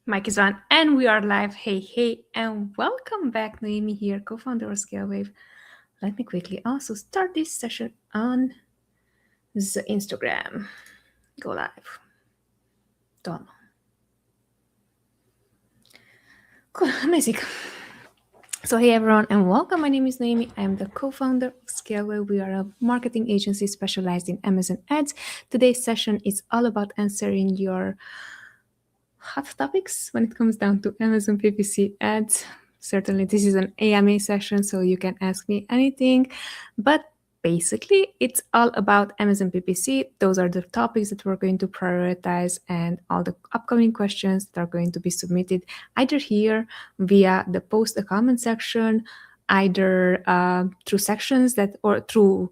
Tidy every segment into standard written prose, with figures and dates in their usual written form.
Mic is on and we are live. Hey, and welcome back. Noemi here, co-founder of ScaleWave. Let me quickly also start this session on the Instagram. Go live. Done. Cool, amazing. So hey everyone and welcome. My name is Noemi. I am the co-founder of ScaleWave. We are a marketing agency specialized in Amazon ads. Today's session is all about answering your hot topics when it comes down to Amazon PPC ads. Certainly, this is an AMA session, so you can ask me anything. But basically, it's all about Amazon PPC. Those are the topics that we're going to prioritize, and all the upcoming questions that are going to be submitted either here via the post a comment section, either through sections that or through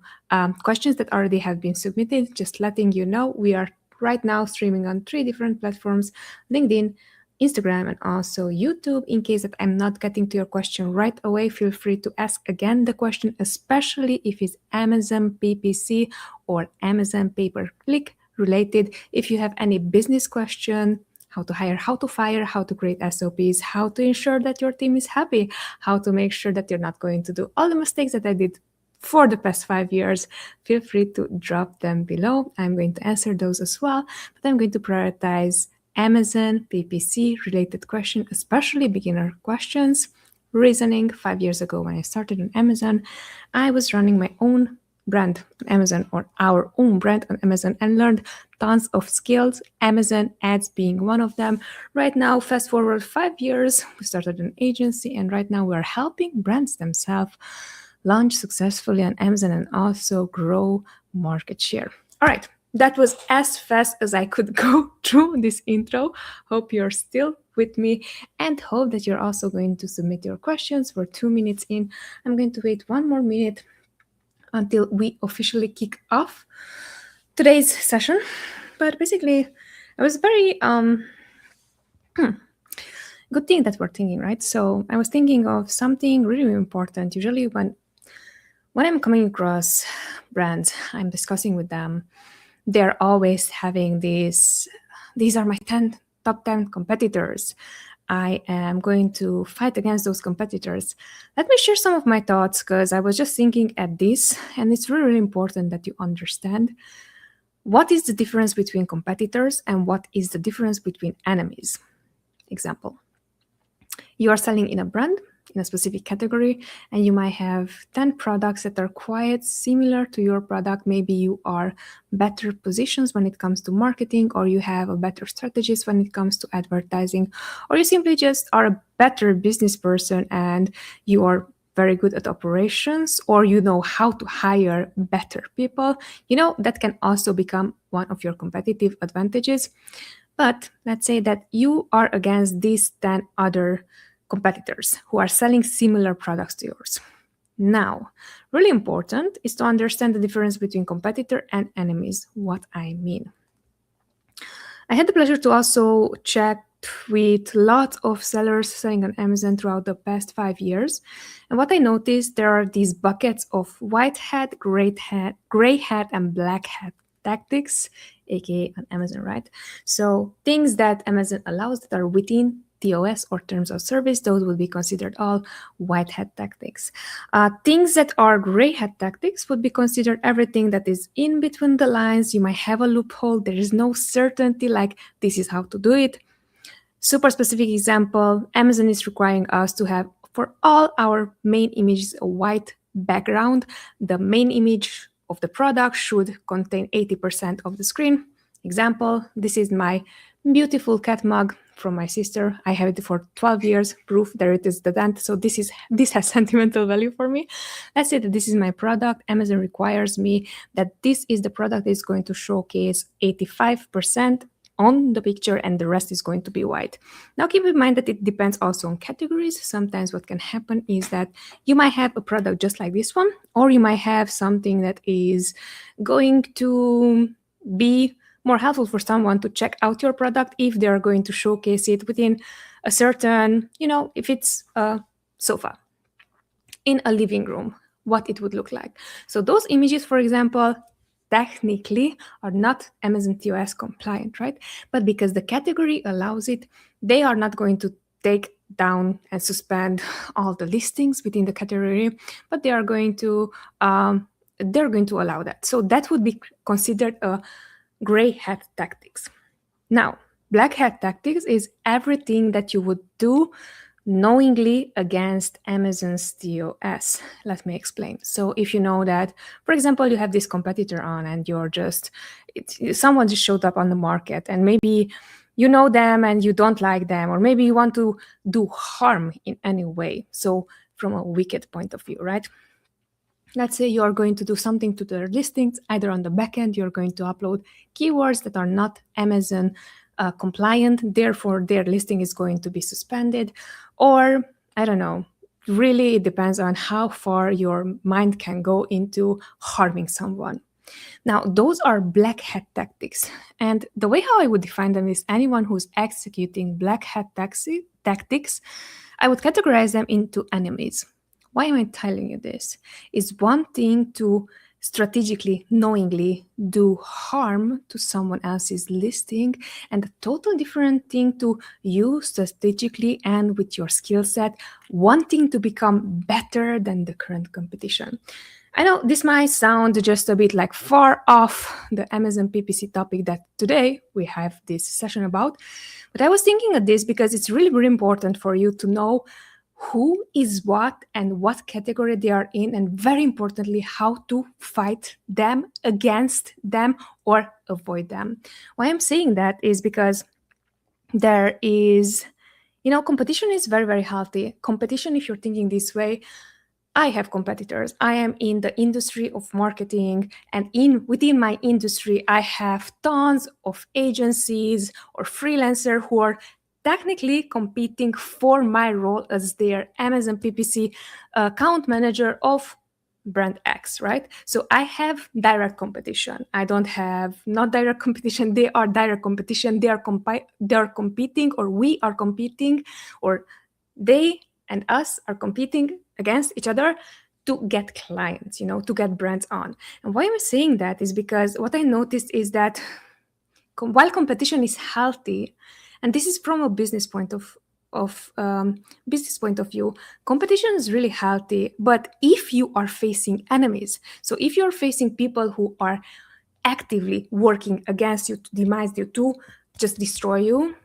questions that already have been submitted. Just letting you know, we are right now streaming on 3 different platforms: LinkedIn, Instagram, and also YouTube. In case that I'm not getting to your question right away, feel free to ask again the question, especially if it's Amazon PPC or Amazon pay-per-click related. If you have any business question, how to hire, how to fire, how to create SOPs, how to ensure that your team is happy, how to make sure that you're not going to do all the mistakes that I did for the past 5 years, feel free to drop them below. I'm going to answer those as well, but I'm going to prioritize Amazon PPC related questions, especially beginner questions. Reasoning: 5 years ago when I started on Amazon, I was running my own brand on Amazon, or our own brand on Amazon, and learned tons of skills, Amazon ads being one of them. Right now, fast forward 5 years, we started an agency, and right now we're helping brands themselves launch successfully on Amazon and also grow market share. All right, that was as fast as I could go through this intro. Hope you're still with me and hope that you're also going to submit your questions. We're 2 minutes in. I'm going to wait 1 more minute until we officially kick off today's session. But basically, it was very good thing that we're thinking, right? So I was thinking of something really important. Usually when I'm coming across brands, I'm discussing with them, they're always having these are my top 10 competitors. I am going to fight against those competitors. Let me share some of my thoughts, because I was just thinking at this, and it's really, really important that you understand what is the difference between competitors and what is the difference between enemies. Example: you are selling in a brand, in a specific category, and you might have 10 products that are quite similar to your product. Maybe you are better positions when it comes to marketing, or you have a better strategies when it comes to advertising, or you simply just are a better business person and you are very good at operations, or you know how to hire better people. That can also become one of your competitive advantages. But let's say that you are against these 10 other competitors who are selling similar products to yours. Now, really important is to understand the difference between competitor and enemies. What I mean: I had the pleasure to also chat with lots of sellers selling on Amazon throughout the past 5 years. And what I noticed, there are these buckets of white hat, gray hat, and black hat tactics, aka on Amazon, right? So things that Amazon allows that are within TOS or terms of service, those will be considered all white hat tactics. Things that are gray hat tactics would be considered everything that is in between the lines. You might have a loophole. There is no certainty, like this is how to do it. Super specific example: Amazon is requiring us to have, for all our main images, a white background. The main image of the product should contain 80% of the screen. Example: this is my beautiful cat mug from my sister. I have it for 12 years. Proof, there it is, the dent. So this has sentimental value for me. Let's say that this is my product. Amazon requires me that this is the product that is going to showcase 85% on the picture and the rest is going to be white. Now keep in mind that it depends also on categories. Sometimes what can happen is that you might have a product just like this one, or you might have something that is going to be more helpful for someone to check out your product if they're going to showcase it within a certain, if it's a sofa in a living room, what it would look like. So those images, for example, technically are not Amazon TOS compliant, right? But because the category allows it, they are not going to take down and suspend all the listings within the category, but they're going to allow that. So that would be considered a gray hat tactics. Now, black hat tactics is everything that you would do knowingly against Amazon's TOS. Let me explain. So if you know that, for example, you have this competitor on and someone just showed up on the market and maybe you know them and you don't like them, or maybe you want to do harm in any way. So from a wicked point of view, right? Let's say you are going to do something to their listings, either on the backend, you're going to upload keywords that are not Amazon compliant, therefore their listing is going to be suspended, or I don't know, really it depends on how far your mind can go into harming someone. Now, those are black hat tactics. And the way how I would define them is anyone who's executing black hat tactics, I would categorize them into enemies. Why am I telling you this? It's one thing to strategically, knowingly do harm to someone else's listing, and a total different thing to you strategically and with your skill set wanting to become better than the current competition. I know this might sound just a bit like far off the Amazon PPC topic that today we have this session about, but I was thinking of this because it's really, really important for you to know who is what and what category they are in, and very importantly, how to fight them, against them, or avoid them. Why I'm saying that is because there is, competition is very, very healthy. Competition, if you're thinking this way, I have competitors. I am in the industry of marketing, and within my industry, I have tons of agencies or freelancers who are technically competing for my role as their Amazon PPC account manager of brand X, right? So I have direct competition. I don't have not direct competition. They are direct competition. They are competing, or we are competing, or they and us are competing against each other to get clients, to get brands on. And why I'm saying that is because what I noticed is that while competition is healthy, and this is from a business point of view, competition is really healthy. But if you are facing enemies, so if you're facing people who are actively working against you to demise you, to just destroy you,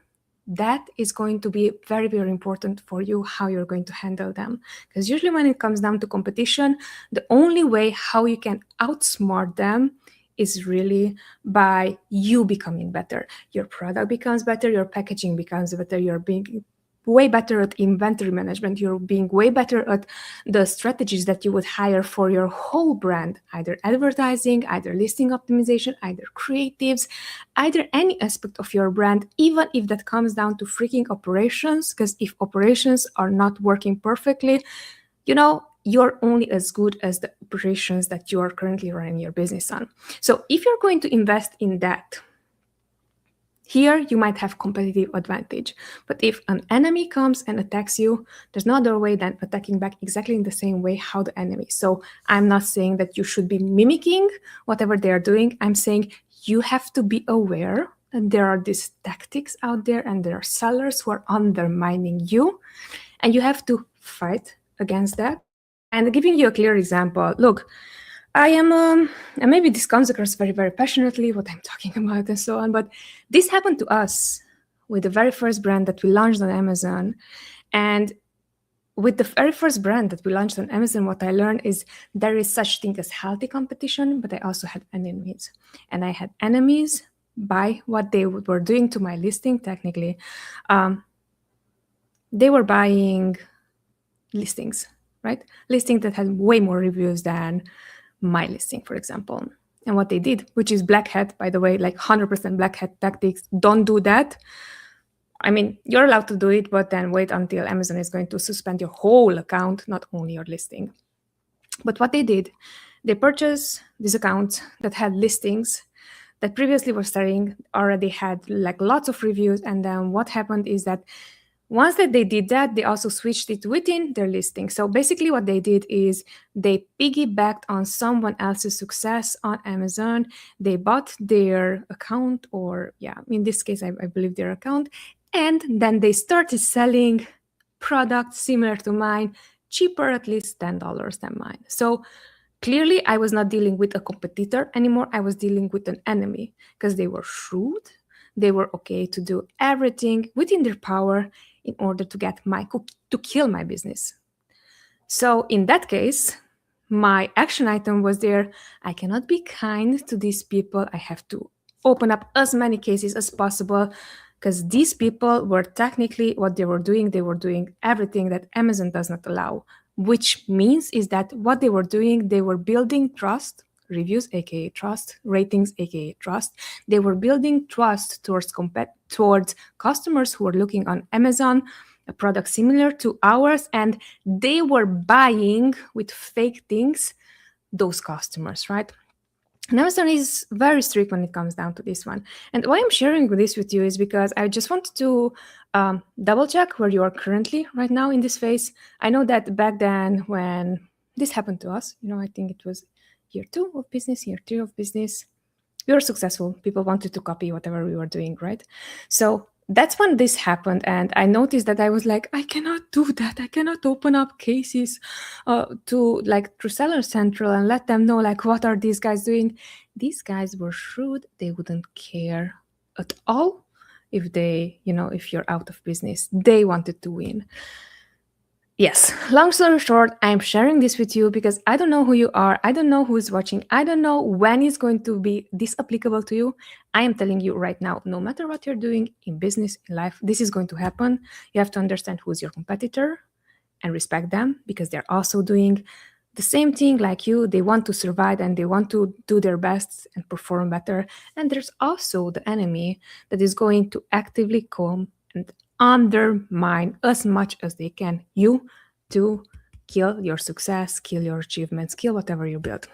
that is going to be very, very important for you, how you're going to handle them. Because usually when it comes down to competition, the only way how you can outsmart them is really by you becoming better. Your product becomes better, your packaging becomes better, you're being way better at inventory management, you're being way better at the strategies that you would hire for your whole brand, either advertising, either listing optimization, either creatives, either any aspect of your brand, even if that comes down to freaking operations. Because if operations are not working perfectly, you're only as good as the operations that you are currently running your business on. So if you're going to invest in that, here you might have competitive advantage. But if an enemy comes and attacks you, there's no other way than attacking back exactly in the same way how the enemy. So I'm not saying that you should be mimicking whatever they are doing. I'm saying you have to be aware that there are these tactics out there and there are sellers who are undermining you, and you have to fight against that. And giving you a clear example, look, and maybe this comes across very, very passionately what I'm talking about and so on, but this happened to us with the very first brand that we launched on Amazon. And with the very first brand that we launched on Amazon, what I learned is there is such thing as healthy competition, but I also had enemies. And I had enemies by what they were doing to my listing technically. They were buying listings, right? Listings that had way more reviews than my listing, for example. And what they did, which is black hat, by the way, like 100% black hat tactics, don't do that. I mean, you're allowed to do it, but then wait until Amazon is going to suspend your whole account, not only your listing. But what they did, they purchased these accounts that had listings that previously were selling, already had like lots of reviews. And then what happened is that Once that they did that, they also switched it within their listing. So basically what they did is they piggybacked on someone else's success on Amazon. They bought their account, or yeah, in this case, I believe their account, and then they started selling products similar to mine, cheaper at least $10 than mine. So clearly I was not dealing with a competitor anymore. I was dealing with an enemy because they were shrewd. They were okay to do everything within their power in order to get to kill my business. So in that case, my action item was there. I cannot be kind to these people. I have to open up as many cases as possible, because these people were technically what they were doing everything that Amazon does not allow, which means is that what they were doing, they were building trust, reviews, aka trust, ratings, aka trust. They were building trust towards customers who were looking on Amazon a product similar to ours, and they were buying with fake things those customers, right? And Amazon is very strict when it comes down to this one. And why I'm sharing this with you is because I just wanted to double check where you are currently right now in this phase. I know that back then when this happened to us, I think it was year 2 of business, year 3 of business, we were successful. People wanted to copy whatever we were doing, right? So that's when this happened, and I noticed that I was like, I cannot do that. I cannot open up cases to through Seller Central and let them know what are these guys doing. These guys were shrewd. They wouldn't care at all if if you're out of business. They wanted to win. Yes, long story short, I'm sharing this with you because I don't know who you are. I don't know who is watching. I don't know when it's going to be this applicable to you. I am telling you right now, no matter what you're doing in business, in life, this is going to happen. You have to understand who's your competitor and respect them, because they're also doing the same thing like you. They want to survive and they want to do their best and perform better. And there's also the enemy that is going to actively come and undermine as much as they can you to kill your success, kill your achievements, kill whatever you build.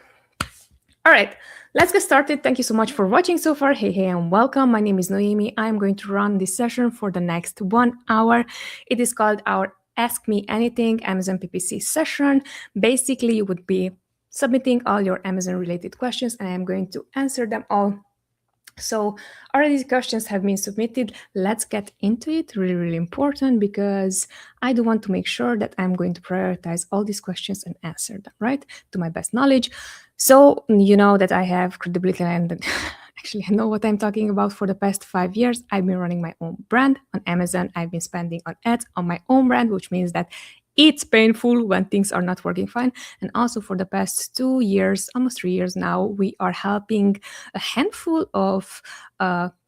All right, let's get started. Thank you so much for watching so far. Hey, and welcome. My name is Noemi. I'm going to run this session for the next 1 hour. It is called our Ask Me Anything Amazon PPC session. Basically, you would be submitting all your Amazon related questions and I'm going to answer them all. So already the questions have been submitted. Let's get into it. Really, really important, because I do want to make sure that I'm going to prioritize all these questions and answer them, right, to my best knowledge. So you know that I have credibility and actually I know what I'm talking about. For the past 5 years, I've been running my own brand on Amazon. I've been spending on ads on my own brand, which means that it's painful when things are not working fine. And also for the past 2 years, almost 3 years now, we are helping a handful of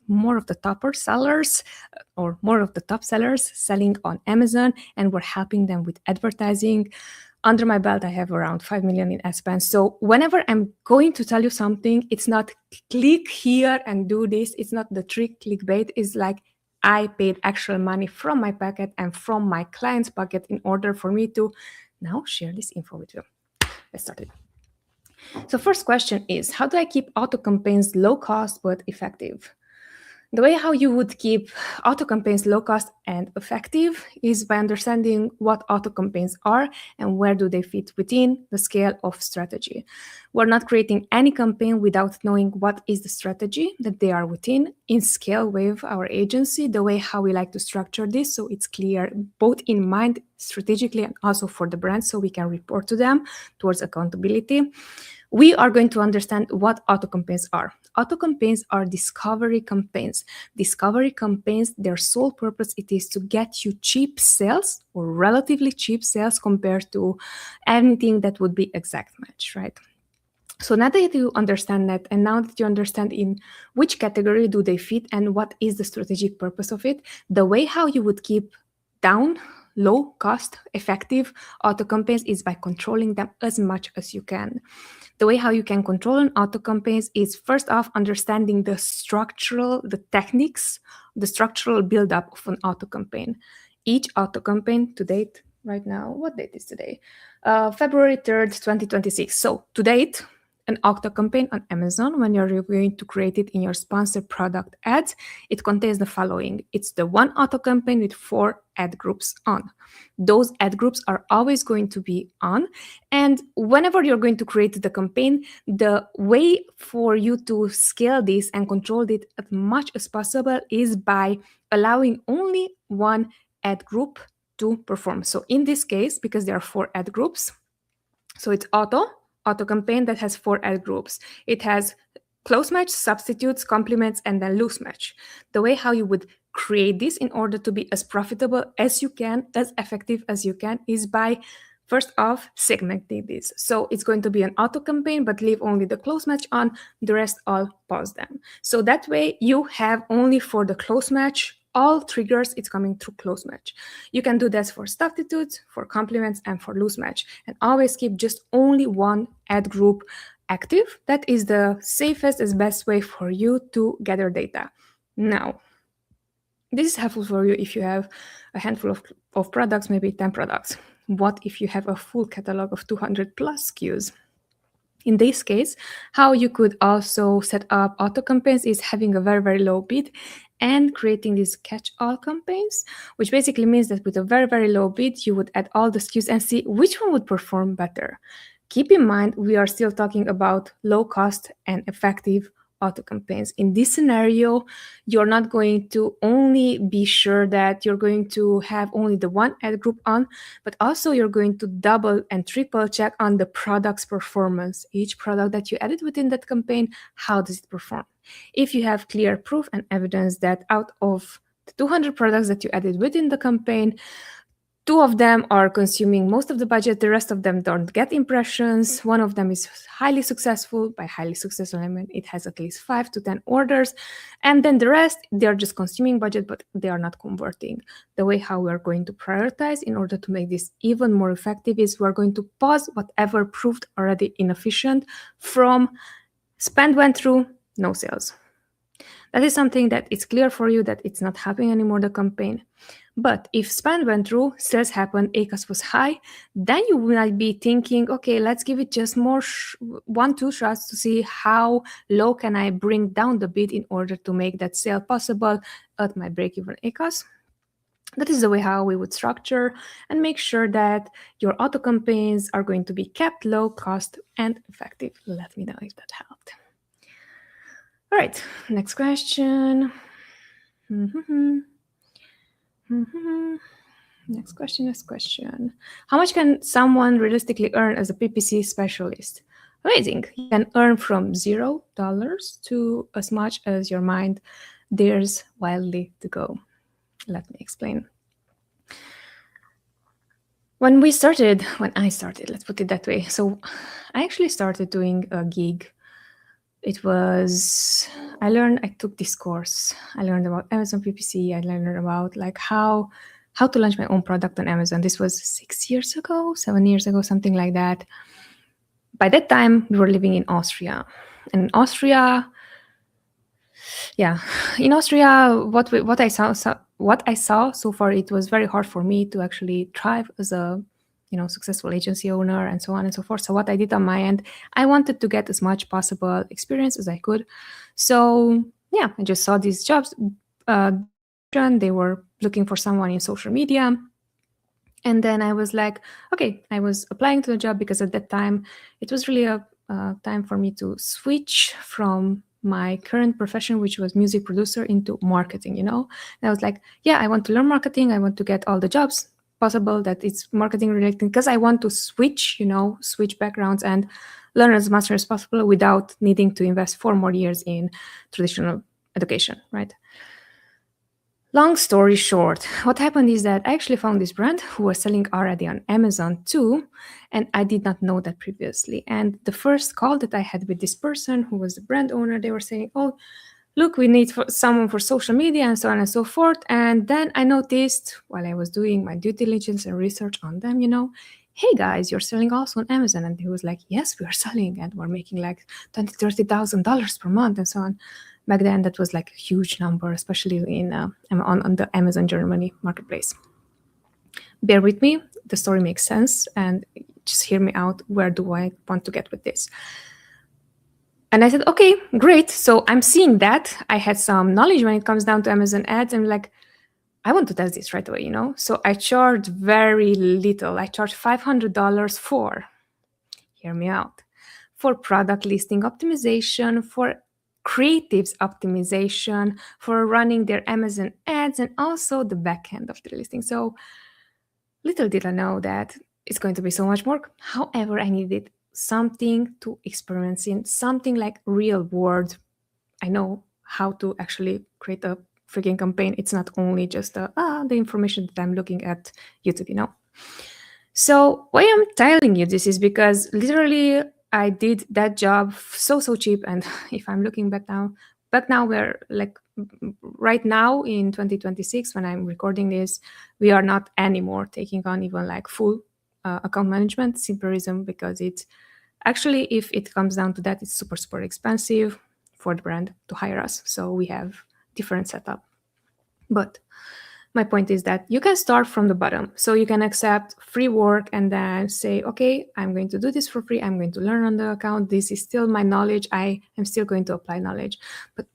more of the topper sellers or more of the top sellers selling on Amazon, and we're helping them with advertising. Under my belt, I have around 5 million in ad spend. So whenever I'm going to tell you something, it's not click here and do this. It's not the trick clickbait. It's like I paid actual money from my pocket and from my client's pocket in order for me to now share this info with you. Let's start it. So first question is, how do I keep auto campaigns low cost but effective? The way how you would keep auto campaigns low cost and effective is by understanding what auto campaigns are and where do they fit within the scale of strategy. We're not creating any campaign without knowing what is the strategy that they are within in scale with our agency, the way how we like to structure this, so it's clear both in mind strategically and also for the brand, so we can report to them towards accountability. We are going to understand what auto campaigns are. Auto campaigns are discovery campaigns. Discovery campaigns, their sole purpose, it is to get you cheap sales or relatively cheap sales compared to anything that would be exact match, right? So now that you understand that, and now that you understand in which category do they fit and what is the strategic purpose of it, the way how you would keep down low cost effective auto campaigns is by controlling them as much as you can. The way how you can control an auto campaigns is first off understanding the techniques, the structural buildup of an auto campaign. Each auto campaign to date, right now, what date is today? February 3rd, 2026. So to date, an auto campaign on Amazon, when you're going to create it in your sponsored product ads, it contains the following. It's the one auto campaign with 4 ad groups on. Those ad groups are always going to be on. And whenever you're going to create the campaign, the way for you to scale this and control it as much as possible is by allowing only one ad group to perform. So in this case, because there are 4 ad groups, so it's auto campaign that has 4 ad groups. It has close match, substitutes, complements, and then loose match. The way how you would create this in order to be as profitable as you can, as effective as you can, is by first off segmenting this. So it's going to be an auto campaign, but leave only the close match on, the rest all pause them. So that way you have only for the close match all triggers, it's coming through close match. You can do this for substitutes, for complements, and for loose match, and always keep just only one ad group active. That is the safest and best way for you to gather data. Now, this is helpful for you if you have a handful of products, maybe 10 products. What if you have a full catalog of 200 plus SKUs? In this case, how you could also set up auto campaigns is having a very, very low bid and creating these catch-all campaigns, which basically means that with a very, very low bid, you would add all the SKUs and see which one would perform better. Keep in mind, we are still talking about low cost and effective auto campaigns. In this scenario, you're not going to only be sure that you're going to have only the one ad group on, but also you're going to double and triple check on the product's performance. Each product that you added within that campaign, how does it perform? If you have clear proof and evidence that out of the 200 products that you added within the campaign, 2 of them are consuming most of the budget, the rest of them don't get impressions. One of them is highly successful. By highly successful, I mean it has at least 5 to 10 orders. And then the rest, they're just consuming budget, but they are not converting. The way how we're going to prioritize in order to make this even more effective is we're going to pause whatever proved already inefficient from spend went through, no sales. That is something that it's clear for you that it's not happening anymore, the campaign. But if spend went through, sales happened, ACOS was high, then you might be thinking, okay, let's give it just more 1-2 shots to see how low can I bring down the bid in order to make that sale possible at my break-even ACOS. That is the way how we would structure and make sure that your auto campaigns are going to be kept low cost and effective. Let me know if that helped. All right, next question. Next question. How much can someone realistically earn as a PPC specialist? Amazing. You can earn from $0 to as much as your mind dares wildly to go. Let me explain. When I started, let's put it that way. So I actually started doing a gig. I took this course. I learned about Amazon PPC. I learned about like how to launch my own product on Amazon. This was 7 years ago, something like that. By that time, we were living in Austria. And in Austria, what I saw so far, it was very hard for me to actually thrive as a successful agency owner and so on and so forth. So what I did on my end, I wanted to get as much possible experience as I could. So yeah, I just saw these jobs. They were looking for someone in social media. And then I was like, okay, I was applying to the job because at that time, it was really a time for me to switch from my current profession, which was music producer, into marketing, And I was like, yeah, I want to learn marketing. I want to get all the jobs possible that it's marketing related because I want to switch backgrounds and learn as much as possible without needing to invest 4 more years in traditional education, right? Long story short, what happened is that I actually found this brand who was selling already on Amazon too, and I did not know that previously. And the first call that I had with this person who was the brand owner, they were saying, oh, look, we need someone for social media and so on and so forth. And then I noticed while I was doing my due diligence and research on them, hey guys, you're selling also on Amazon. And he was like, yes, we are selling and we're making like $20,000, $30,000 per month and so on. Back then, that was like a huge number, especially on the Amazon Germany marketplace. Bear with me, the story makes sense, and just hear me out. Where do I want to get with this? And I said, okay, great. So I'm seeing that. I had some knowledge when it comes down to Amazon ads. I'm like, I want to test this right away, So I charged very little. I charged $500 for, hear me out, for product listing optimization, for creatives optimization, for running their Amazon ads, and also the back end of the listing. So little did I know that it's going to be so much work. However, I needed something to experience in, something like real world. I know how to actually create a freaking campaign. It's not only just the information that I'm looking at YouTube. So why I'm telling you this is because literally I did that job so cheap. And if I'm looking back now we're like right now in 2026 when I'm recording this, we are not anymore taking on even like full account management. Simple reason because it's actually, if it comes down to that, it's super expensive for the brand to hire us. So we have different setup. But my point is that you can start from the bottom. So you can accept free work and then say, okay, I'm going to do this for free. I'm going to learn on the account. This is still my knowledge. I am still going to apply knowledge. But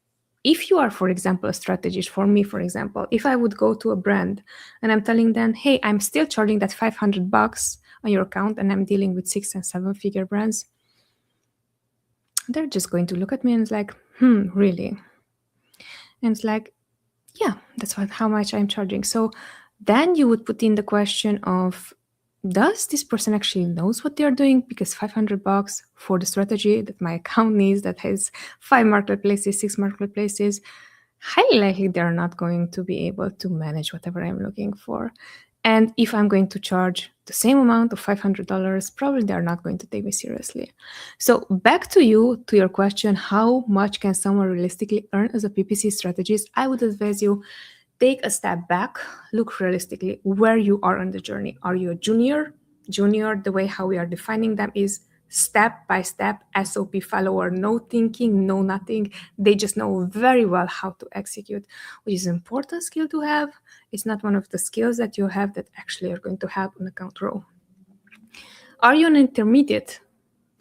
if you are, for example, a strategist, for me, for example, if I would go to a brand and I'm telling them, hey, I'm still charging that $500 on your account and I'm dealing with 6 and 7 figure brands, they're just going to look at me and it's like, really? And it's like, yeah, that's how much I'm charging. So then you would put in the question of, does this person actually knows what they're doing? Because $500 for the strategy that my account needs, that has 5 marketplaces, 6 marketplaces, highly likely they're not going to be able to manage whatever I'm looking for. And if I'm going to charge the same amount of $500, probably they're not going to take me seriously. So back to you, to your question, how much can someone realistically earn as a PPC strategist? I would advise you, take a step back, look realistically where you are on the journey. Are you a junior? Junior, the way how we are defining them is step by step, SOP follower, no thinking, no nothing. They just know very well how to execute, which is an important skill to have. It's not one of the skills that you have that actually are going to help on account grow. Are you an intermediate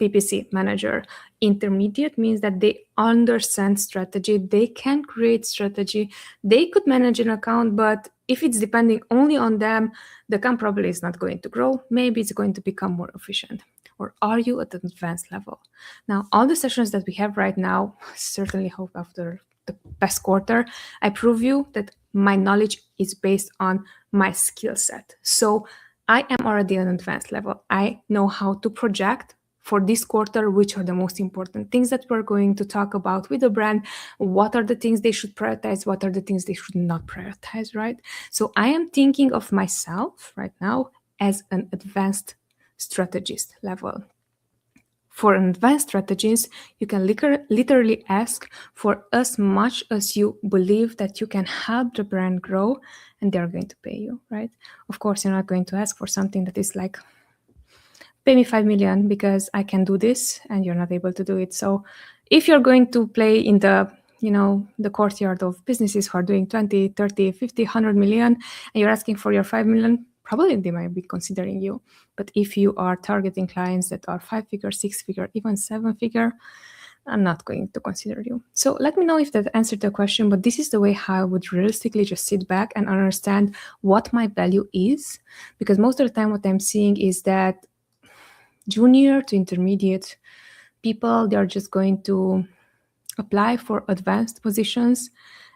PPC manager? Intermediate means that they understand strategy, they can create strategy, they could manage an account, but if it's depending only on them, the account probably is not going to grow. Maybe it's going to become more efficient. Or are you at an advanced level? Now, all the sessions that we have right now, certainly hope after the past quarter, I prove you that my knowledge is based on my skill set. So I am already at an advanced level. I know how to project for this quarter, which are the most important things that we're going to talk about with the brand, what are the things they should prioritize, what are the things they should not prioritize, right? So I am thinking of myself right now as an advanced strategist level. For an advanced strategist, you can literally ask for as much as you believe that you can help the brand grow, and they're going to pay you, right? Of course, you're not going to ask for something that is like, pay me 5 million because I can do this, and you're not able to do it. So if you're going to play in the the courtyard of businesses who are doing 20, 30, 50, 100 million, and you're asking for your 5 million, probably they might be considering you. But if you are targeting clients that are 5-figure, 6-figure, even 7-figure, I'm not going to consider you. So let me know if that answered the question, but this is the way how I would realistically just sit back and understand what my value is. Because most of the time what I'm seeing is that junior to intermediate people, they're just going to apply for advanced positions.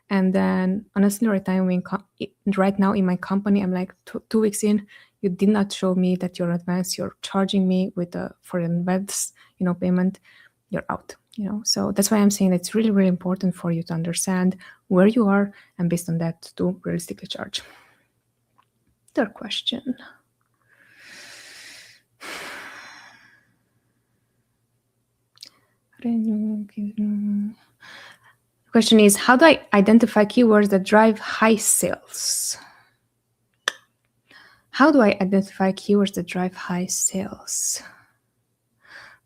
And then honestly, right now in my company, I'm like 2 weeks in, you did not show me that you're advanced, you're charging me with for an advanced payment, you're out. So that's why I'm saying it's really, really important for you to understand where you are and based on that to realistically charge. Third question. Question is, how do I identify keywords that drive high sales? How do I identify keywords that drive high sales?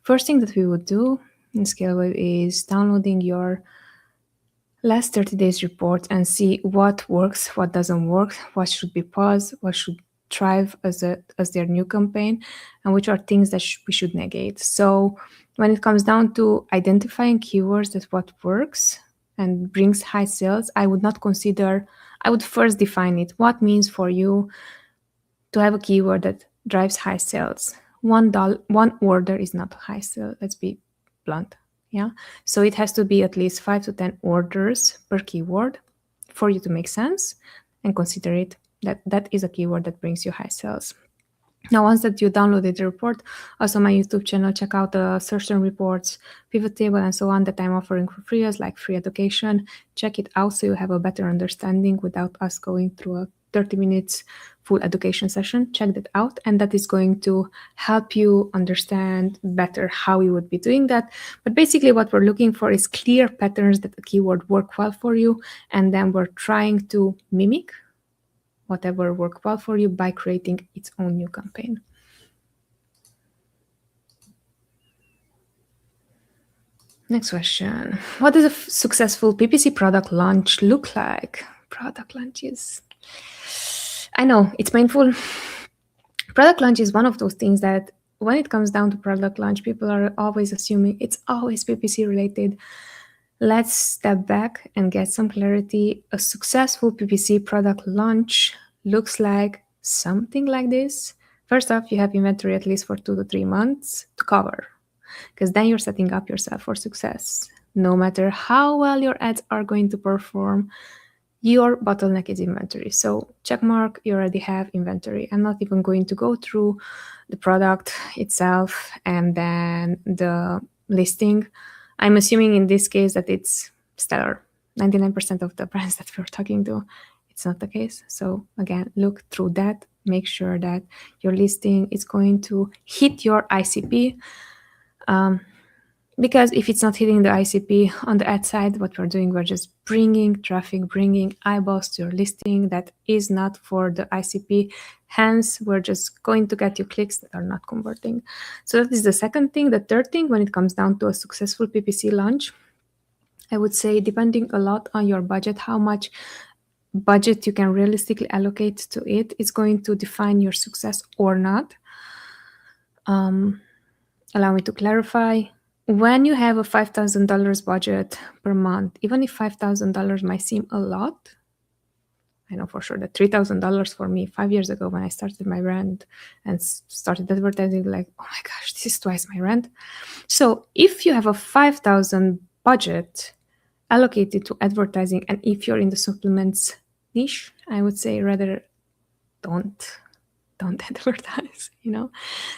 First thing that we would do in Scaleway is downloading your last 30 days report and see what works, what doesn't work, what should be paused, what should thrive as their new campaign, and which are things that we should negate. So when it comes down to identifying keywords that what works and brings high sales, I would first define it. What means for you to have a keyword that drives high sales? One order is not high sale. Let's be blunt. Yeah. So it has to be at least 5 to 10 orders per keyword for you to make sense and consider it that is a keyword that brings you high sales. Now, once that you downloaded the report, also my YouTube channel, check out the search term reports, pivot table, and so on that I'm offering for free as like free education. Check it out so you have a better understanding without us going through a 30 minutes full education session. Check that out, and that is going to help you understand better how you would be doing that. But basically what we're looking for is clear patterns that a keyword work well for you, and then we're trying to mimic whatever worked well for you by creating its own new campaign. Next question. What does a successful PPC product launch look like? Product launches. I know, it's painful. Product launch is one of those things that when it comes down to product launch, people are always assuming it's always PPC related. Let's step back and get some clarity. A successful PPC product launch looks like something like this. First off, you have inventory at least for 2 to 3 months to cover, because then you're setting up yourself for success. No matter how well your ads are going to perform, your bottleneck is inventory. So check mark, you already have inventory. I'm not even going to go through the product itself and then the listing. I'm assuming in this case that it's stellar. 99% of the brands that we're talking to, it's not the case. So again, look through that. Make sure that your listing is going to hit your ICP. Because if it's not hitting the ICP on the ad side, what we're doing, we're just bringing traffic, bringing eyeballs to your listing that is not for the ICP. Hence, we're just going to get you clicks that are not converting. So that is the second thing. The third thing, when it comes down to a successful PPC launch, I would say depending a lot on your budget, how much budget you can realistically allocate to it is going to define your success or not. Allow me to clarify. When you have a $5,000 budget per month, even if $5,000 might seem a lot, I know for sure that $3,000 for me 5 years ago when I started my brand and started advertising, like, oh my gosh, this is twice my rent. So if you have a 5,000 budget allocated to advertising, and if you're in the supplements niche, I would say rather don't advertise,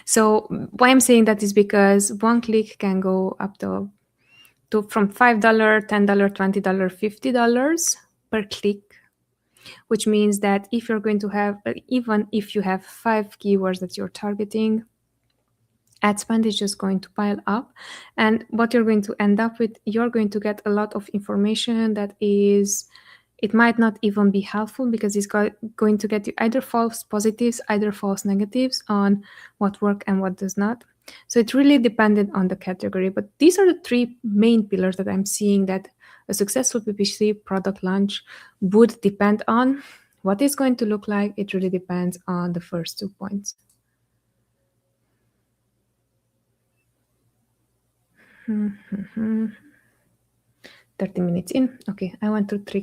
So why I'm saying that is because one click can go up to from $5, $10, $20, $50 per click, which means that if you're going to have, even if you have 5 keywords that you're targeting, ad spend is just going to pile up. And what you're going to end up with, you're going to get a lot of information that is, it might not even be helpful because it's going to get you either false positives, either false negatives on what works and what does not. So it's really dependent on the category. But these are the 3 main pillars that I'm seeing that a successful PPC product launch would depend on. What it's going to look like, it really depends on the first 2 points. Mm-hmm. 30 minutes in. Okay, I went through 4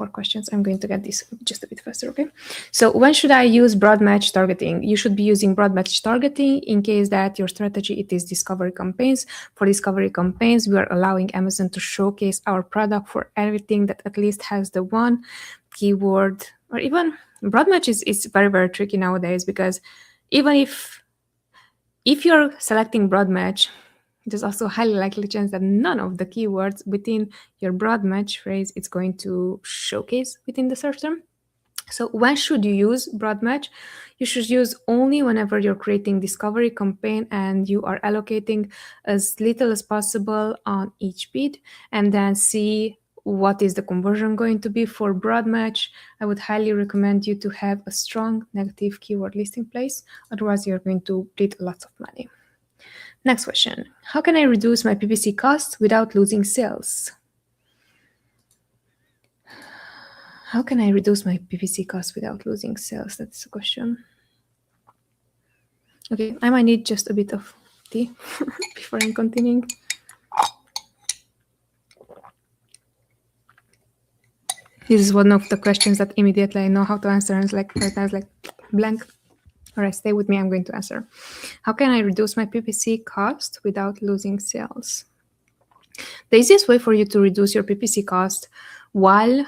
questions. I'm going to get this just a bit faster, okay? So when should I use broad match targeting? You should be using broad match targeting in case that your strategy, it is discovery campaigns. For discovery campaigns, we are allowing Amazon to showcase our product for everything that at least has the one keyword, or even broad match is very, very tricky nowadays, because even if you're selecting broad match, there's also a highly likely chance that none of the keywords within your broad match phrase is going to showcase within the search term. So when should you use broad match? You should use only whenever you're creating discovery campaign and you are allocating as little as possible on each bid, and then see what is the conversion going to be for broad match. I would highly recommend you to have a strong negative keyword list in place. Otherwise, you're going to bleed lots of money. Next question. How can I reduce my PPC costs without losing sales? How can I reduce my PPC costs without losing sales? That's the question. Okay, I might need just a bit of tea before I'm continuing. This is one of the questions that immediately I know how to answer, and it's like right now it's like blank. All right, stay with me. I'm going to answer. How can I reduce my PPC cost without losing sales? The easiest way for you to reduce your PPC cost while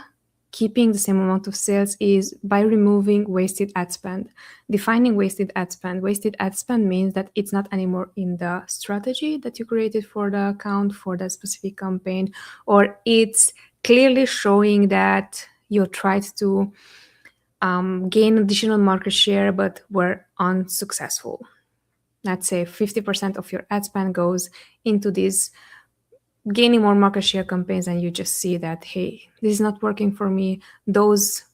keeping the same amount of sales is by removing wasted ad spend. Defining wasted ad spend. Wasted ad spend means that it's not anymore in the strategy that you created for the account for that specific campaign, or it's clearly showing that you tried to gain additional market share but were unsuccessful. Let's say 50% of your ad spend goes into these gaining more market share campaigns, and you just see that, hey, this is not working for me. Those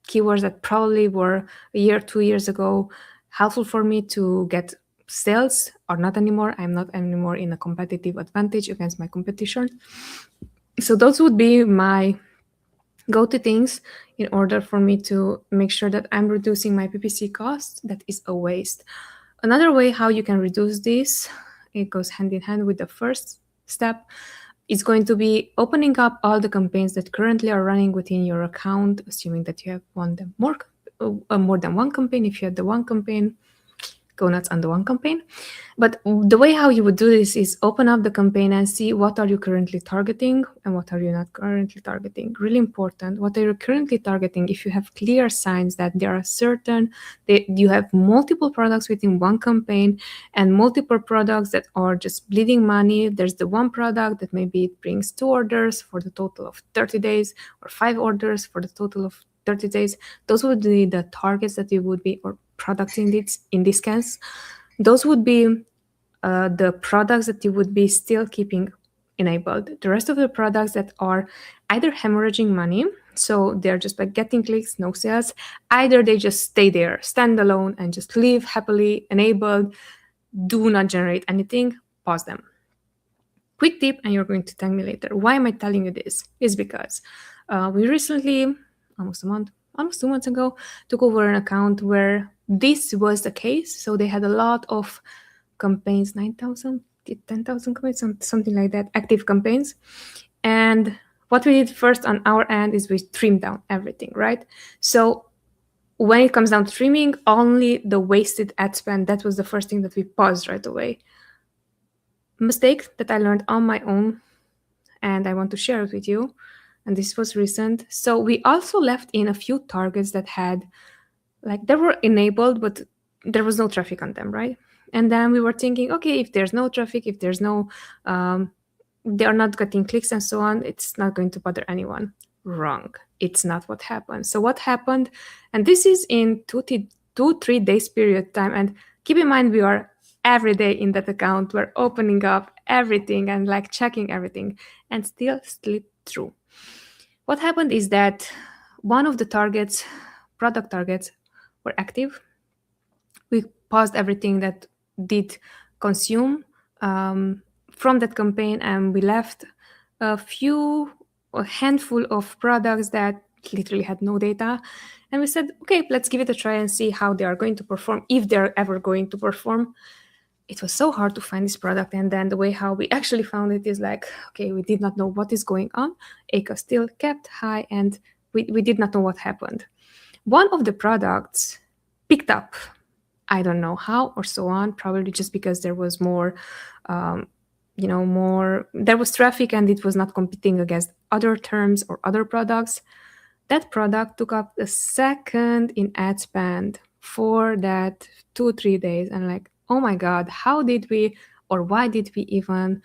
keywords that probably were a year, 2 years ago helpful for me to get sales are not anymore. I'm not anymore in a competitive advantage against my competition. So those would be my go-to things in order for me to make sure that I'm reducing my PPC cost. That is a waste. Another way how you can reduce this, it goes hand in hand with the first step, is going to be opening up all the campaigns that currently are running within your account, assuming that you have more than one campaign. If you had the one campaign, go nuts on the one campaign. But the way how you would do this is open up the campaign and see what are you currently targeting and what are you not currently targeting. Really important. What are you currently targeting? If you have clear signs that there are you have multiple products within one campaign and multiple products that are just bleeding money. There's the one product that maybe it brings 2 orders for the total of 30 days or 5 orders for the total of 30 days. Those would be the targets that you would be, or products in this case. Those would be the products that you would be still keeping enabled. The rest of the products that are either hemorrhaging money, so they're just like getting clicks, no sales, either they just stay there, stand alone, and just live happily enabled, do not generate anything, pause them. Quick tip, and you're going to thank me later. Why am I telling you this? Is because we recently, almost 2 months ago, took over an account where this was the case. So they had a lot of campaigns, 9,000, 10,000 campaigns, something like that, active campaigns. And what we did first on our end is we trimmed down everything, right? So when it comes down to trimming, only the wasted ad spend, that was the first thing that we paused right away. Mistake that I learned on my own, and I want to share it with you. And this was recent. So we also left in a few targets that had, like, they were enabled, but there was no traffic on them, right? And then we were thinking, okay, if there's no traffic, if there's no, they are not getting clicks and so on, it's not going to bother anyone. Wrong. It's not what happened. So what happened, and this is in 2-3 days period time, and keep in mind we are every day in that account. We're opening up everything and like checking everything, and still slipped through. What happened is that one of the product targets, were active. We paused everything that did consume from that campaign, and we left a handful of products that literally had no data. And we said, okay, let's give it a try and see how they are going to perform, if they're ever going to perform. It was so hard to find this product, and then the way how we actually found it is like, okay, we did not know what is going on. ACA still kept high, and we did not know what happened. One of the products picked up, I don't know how or so on, probably just because there was more, there was traffic and it was not competing against other terms or other products. That product took up a second in ad spend for that 2-3 days. And like, oh my God, how did we, or why did we even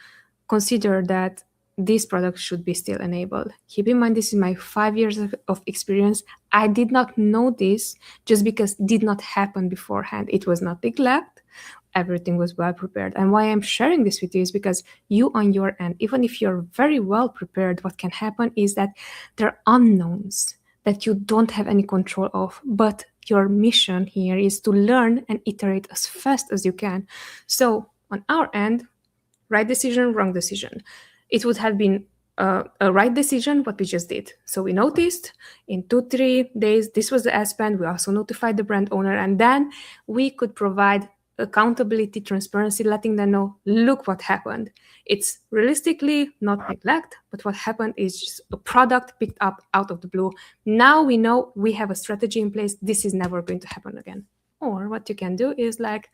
consider that this product should be still enabled? Keep in mind, this is my 5 years of experience. I did not know this just because it did not happen beforehand. It was not neglect. Everything was well prepared. And why I'm sharing this with you is because you on your end, even if you're very well prepared, what can happen is that there are unknowns that you don't have any control of, but your mission here is to learn and iterate as fast as you can. So on our end, right decision, wrong decision. It would have been a right decision what we just did. So we noticed in 2-3 days, this was the ad spend. We also notified the brand owner, and then we could provide accountability, transparency, letting them know, look what happened. It's realistically not neglect, but what happened is just a product picked up out of the blue. Now we know we have a strategy in place. This is never going to happen again. Or what you can do is like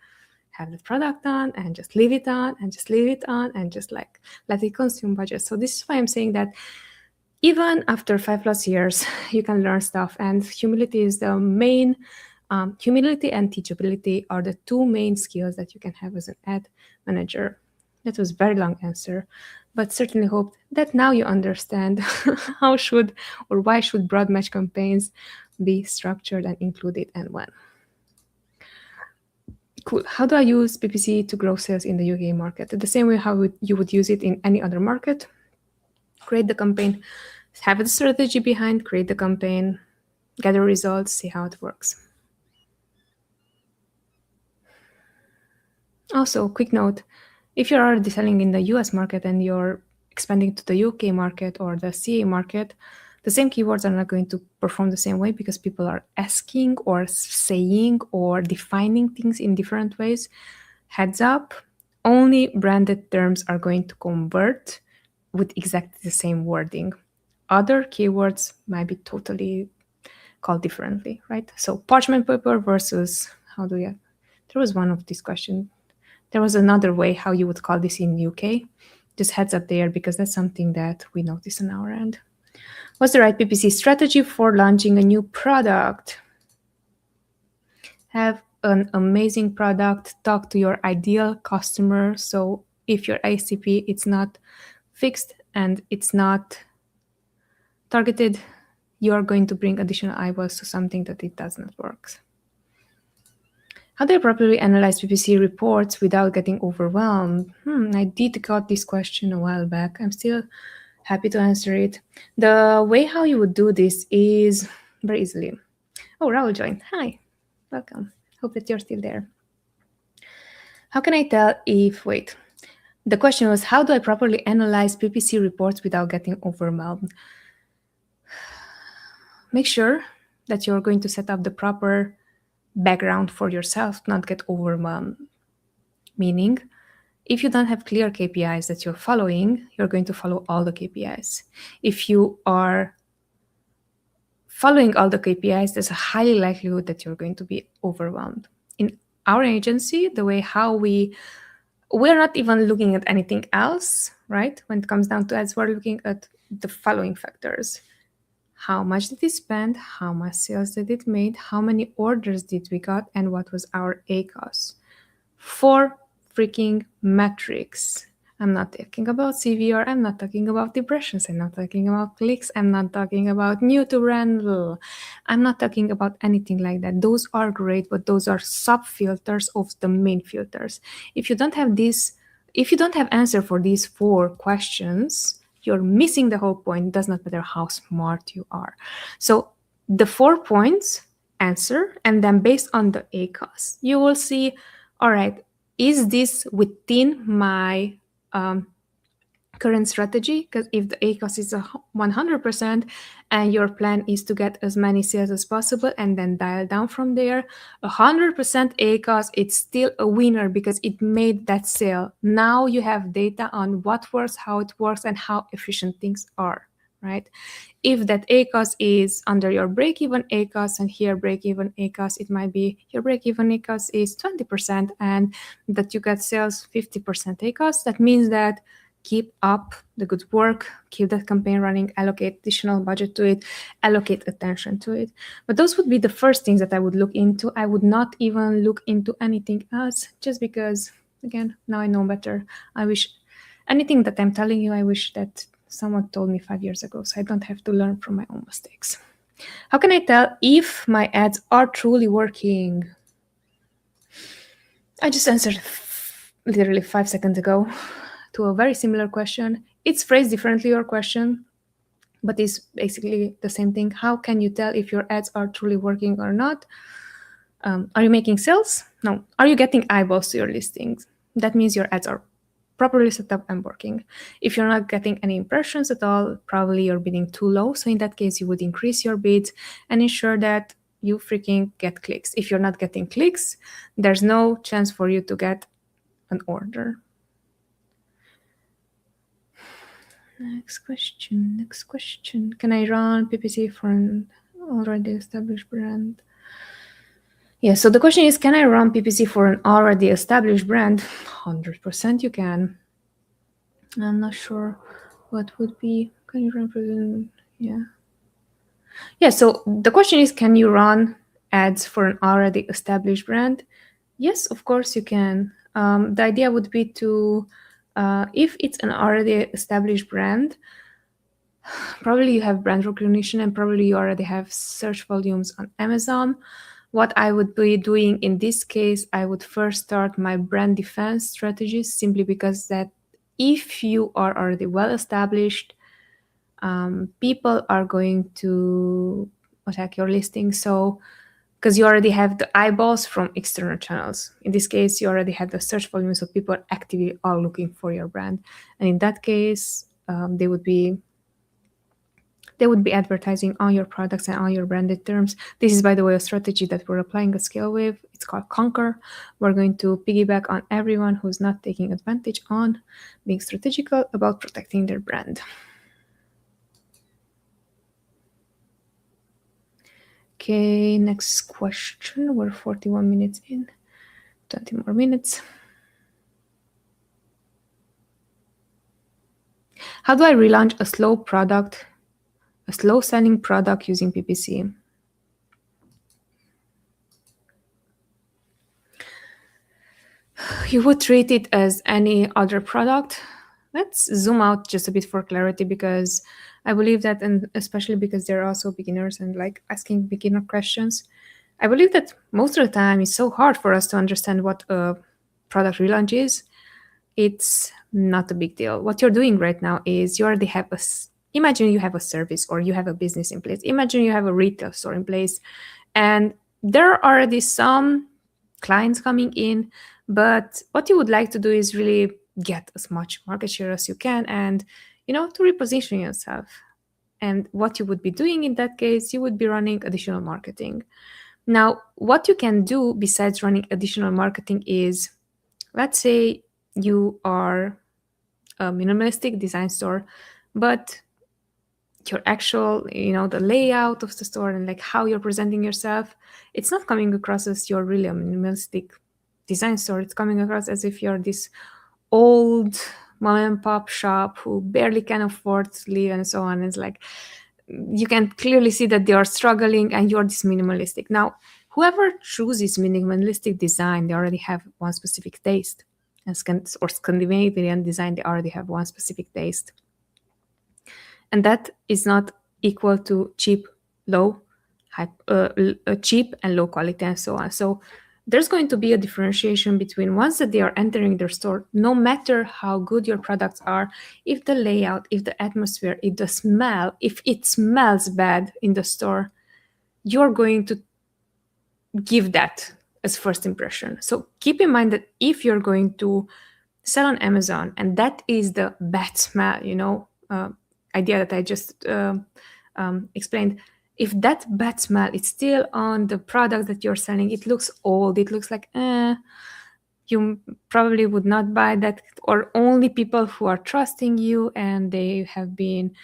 have the product on and just leave it on and just leave it on and just like let it consume budget. So this is why I'm saying that even after 5+ years, you can learn stuff, and humility is the main. Humility and teachability are the two main skills that you can have as an ad manager. That was a very long answer, but certainly hope that now you understand how should or why should broad match campaigns be structured and included and when. Cool. How do I use PPC to grow sales in the UK market? The same way how you would use it in any other market. Create the campaign, have the strategy behind, create the campaign, gather results, see how it works. Also, quick note, if you're already selling in the US market and you're expanding to the UK market or the CA market, the same keywords are not going to perform the same way because people are asking or saying or defining things in different ways. Heads up, only branded terms are going to convert with exactly the same wording. Other keywords might be totally called differently, right? So parchment paper versus there was one of these questions. There was another way how you would call this in UK. Just heads up there because that's something that we notice on our end. What's the right PPC strategy for launching a new product? Have an amazing product, talk to your ideal customer. So if your ICP, it's not fixed and it's not targeted, you are going to bring additional eyeballs to something that it does not work. How do I properly analyze PPC reports without getting overwhelmed? I did got this question a while back. I'm still happy to answer it. The way how you would do this is very easily. Oh, Raul joined. Hi, welcome. Hope that you're still there. How can I tell if, the question was, how do I properly analyze PPC reports without getting overwhelmed? Make sure that you're going to set up the proper background for yourself, not get overwhelmed. Meaning, if you don't have clear KPIs that you're following, you're going to follow all the KPIs. If you are following all the KPIs, there's a high likelihood that you're going to be overwhelmed. In our agency, the way how we're not even looking at anything else, right? When it comes down to ads, we're looking at the following factors. How much did we spend? How much sales did it made? How many orders did we got? And what was our ACOS? 4 freaking metrics. I'm not talking about CVR. I'm not talking about impressions. I'm not talking about clicks. I'm not talking about new to brand. I'm not talking about anything like that. Those are great, but those are sub filters of the main filters. If you don't have answer for these 4 questions, you're missing the whole point. It does not matter how smart you are. So the 4 points, answer, and then based on the ACOS, you will see, all right, is this within my current strategy? Because if the ACOS is 100% and your plan is to get as many sales as possible and then dial down from there, 100% ACOS, it's still a winner because it made that sale. Now you have data on what works, how it works, and how efficient things are, right? If that ACOS is under your break-even ACOS and here break-even ACOS, it might be your break-even ACOS is 20% and that you get sales 50% ACOS. That means that keep up the good work, keep that campaign running, allocate additional budget to it, allocate attention to it. But those would be the first things that I would look into. I would not even look into anything else just because, again, now I know better. I wish anything that I'm telling you, I wish that someone told me 5 years ago, so I don't have to learn from my own mistakes. How can I tell if my ads are truly working? I just answered literally 5 seconds ago to a very similar question. It's phrased differently, your question, but it's basically the same thing. How can you tell if your ads are truly working or not? Are you making sales? No. Are you getting eyeballs to your listings? That means your ads are properly set up and working. If you're not getting any impressions at all, probably you're bidding too low. So in that case, you would increase your bids and ensure that you freaking get clicks. If you're not getting clicks, there's no chance for you to get an order. Next question. Can I run PPC for an already established brand? Yeah, so the question is, can I run PPC for an already established brand? 100% you can. I'm not sure what would be, can you run, yeah. Yeah, so the question is, can you run ads for an already established brand? Yes, of course you can. The idea would be to, if it's an already established brand, probably you have brand recognition and probably you already have search volumes on Amazon. What I would be doing in this case, I would first start my brand defense strategies, simply because that if you are already well established, people are going to attack your listing. So, because you already have the eyeballs from external channels. In this case, you already have the search volume, so people actively are looking for your brand. And in that case, they would be advertising on your products and on your branded terms. This is, by the way, a strategy that we're applying a scale with. It's called Conquer. We're going to piggyback on everyone who's not taking advantage on being strategical about protecting their brand. Okay, next question. We're 41 minutes in, 20 more minutes. How do I relaunch a slow selling product using PPC? You would treat it as any other product. Let's zoom out just a bit for clarity, because I believe that, and especially because they're also beginners and like asking beginner questions, I believe that most of the time it's so hard for us to understand what a product relaunch is. It's not a big deal. What you're doing right now is you already have imagine you have a service or you have a business in place. Imagine you have a retail store in place and there are already some clients coming in, but what you would like to do is really get as much market share as you can and, to reposition yourself. And what you would be doing in that case, you would be running additional marketing. Now, what you can do besides running additional marketing is, let's say you are a minimalistic design store, but your actual, the layout of the store and like how you're presenting yourself, it's not coming across as you're really a minimalistic design store. It's coming across as if you're this old mom and pop shop who barely can afford to live and so on. It's like you can clearly see that they are struggling and you're this minimalistic. Now, whoever chooses minimalistic design, they already have one specific taste. Or Scandinavian design, they already have one specific taste. And that is not equal to cheap and low quality and so on. So there's going to be a differentiation between once that they are entering their store, no matter how good your products are, if the layout, if the atmosphere, if the smell, if it smells bad in the store, you're going to give that as first impression. So keep in mind that if you're going to sell on Amazon and that is the bad smell, idea that I just explained, if that bad smell is still on the product that you're selling, it looks old, it looks like, you probably would not buy that, or only people who are trusting you and they have been